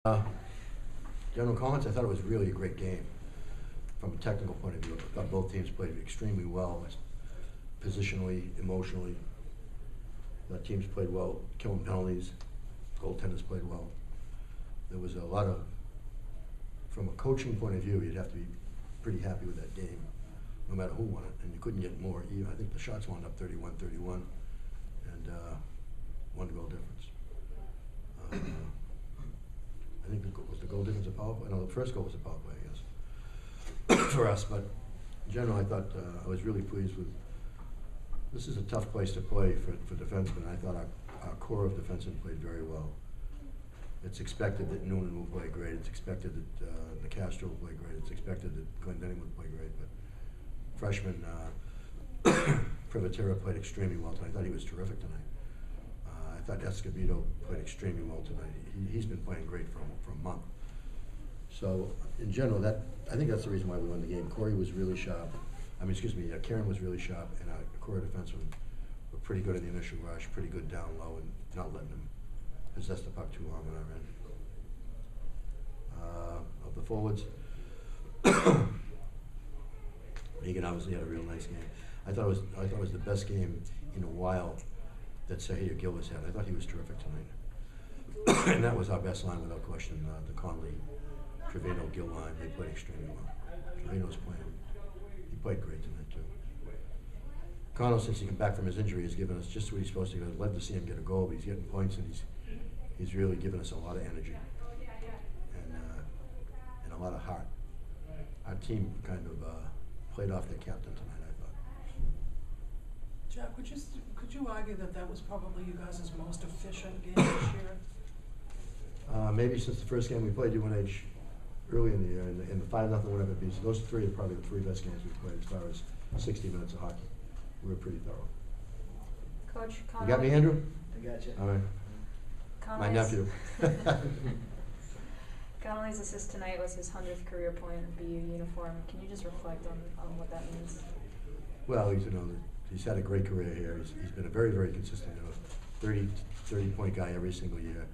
General comments, I thought it was really a great game from a technical point of view. I thought both teams played extremely well, positionally, emotionally. The teams played well, killing penalties. Goaltenders played well. There was a lot of, from a coaching point of view, you'd have to be pretty happy with that game, no matter who won it. And you couldn't get more even. I think the shots wound up 31-31, and one goal difference. I think was the goal difference a power play? No, the first goal was a power play, I guess, for us. But in general, I thought I was really pleased with. This is a tough place to play for defensemen. I thought our core of defensemen played very well. It's expected that Noonan will play great. It's expected that the Castro will play great. It's expected that Glendening would play great. But freshman Privatera played extremely well tonight. I thought he was terrific tonight. I thought Escobedo played extremely well tonight. He's been playing great for a month. So in general, I think that's the reason why we won the game. Corey was really sharp. Karen was really sharp, and our core defensemen were pretty good in the initial rush, pretty good down low, and not letting them possess the puck too long on our end. Of the forwards, Megan obviously had a real nice game. I thought it was the best game in a while that Sahir Gillis had. I thought he was terrific tonight. And that was our best line without question, the Conley, Trevino, Gill line. They played extremely well. Trevino's playing. He played great tonight, too. Connell, since he came back from his injury, has given us just what he's supposed to do. I'd love to see him get a goal, but he's getting points, and he's really given us a lot of energy and a lot of heart. Our team kind of played off their captain tonight, I thought. Jack, could you argue that was probably you guys' most efficient game this year? Maybe since the first game we played UNH early in the year, in the 5-0 whatever it be. So those three are probably the three best games we've played as far as 60 minutes of hockey. We were pretty thorough. Coach, You got me, Andrew? I got you. All right. My nephew. Connolly's assist tonight was his 100th career point in BU uniform. Can you just reflect on what that means? Well, he's had a great career here. He's been a very, very consistent, 30-point guy every single year.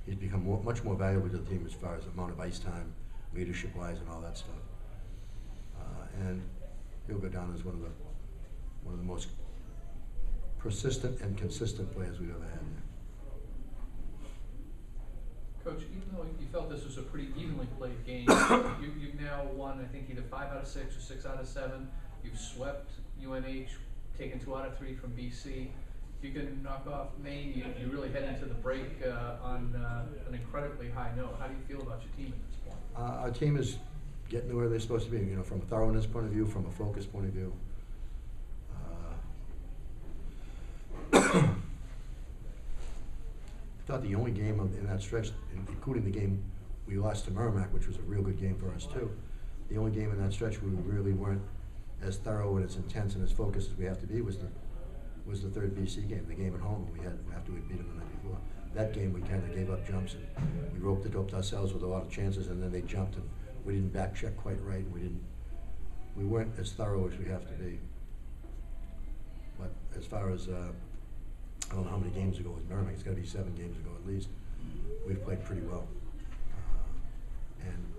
He's become much more valuable to the team as far as the amount of ice time, leadership-wise, and all that stuff. And he'll go down as one of the most persistent and consistent players we've ever had here. Coach, even though you felt this was a pretty evenly played game, you've now won, I think, either 5 out of 6 or 6 out of 7. You've swept UNH, taken 2 out of 3 from BC. If you can knock off Maine, you really head into the break on an incredibly high note. How do you feel about your team at this point? Our team is getting to where they're supposed to be, from a thoroughness point of view, from a focus point of view. I thought the only game in that stretch, including the game we lost to Merrimack, which was a real good game for us too, the only game in that stretch we really weren't as thorough and as intense and as focused as we have to be was the third BC game, the game at home after we beat them the night before. That game we kind of gave up jumps and we roped it up to ourselves with a lot of chances, and then they jumped and we didn't back check quite right, and we weren't as thorough as we have to be. But as far as I don't know how many games ago with Merrimack. It's got to be 7 games ago at least. We've played pretty well. And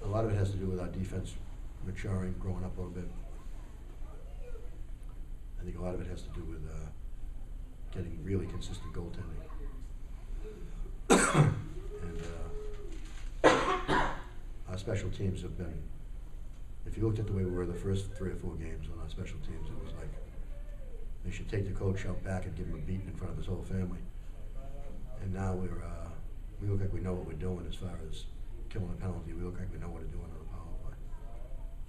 a lot of it has to do with our defense maturing, growing up a little bit. I think a lot of it has to do with getting really consistent goaltending. And our special teams have been, if you looked at the way we were the first 3 or 4 games on our special teams, it was like, they should take the coach out back and give him a beating in front of his whole family. And now we look like we know what we're doing as far as killing a penalty. We look like we know what to do on the power play.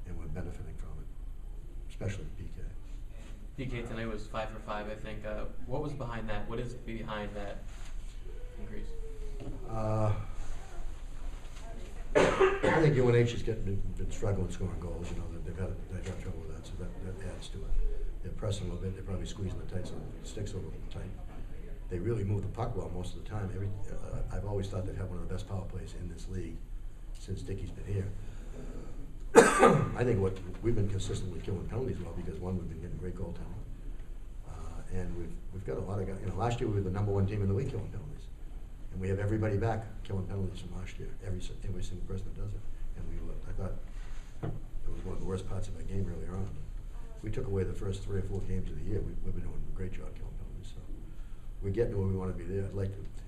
And we're benefiting from it, especially PK. PK tonight was 5 for 5, I think. What was behind that? What is behind that increase? I think UNH has been struggling scoring goals. They've had trouble with that, so that adds to it. They're pressing a little bit. They're probably squeezing the sticks a little tight. They really move the puck well most of the time. I've always thought they've had one of the best power plays in this league since Dickey's been here. I think we've been consistently killing penalties well because, one, we've been getting great goaltending, and we've got a lot of guys. Last year we were the #1 team in the league killing penalties. And we have everybody back killing penalties from last year, every single person that does it. And I thought it was one of the worst parts of our game earlier on. We took away the first 3 or 4 games of the year. We've been doing a great job killing penalties. So we're getting to where we want to be there.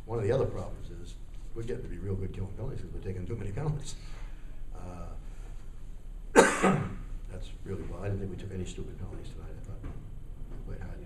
One of the other problems is we're getting to be real good killing penalties because we're taking too many penalties. That's really well. I didn't think we took any stupid penalties tonight. I thought we played hard.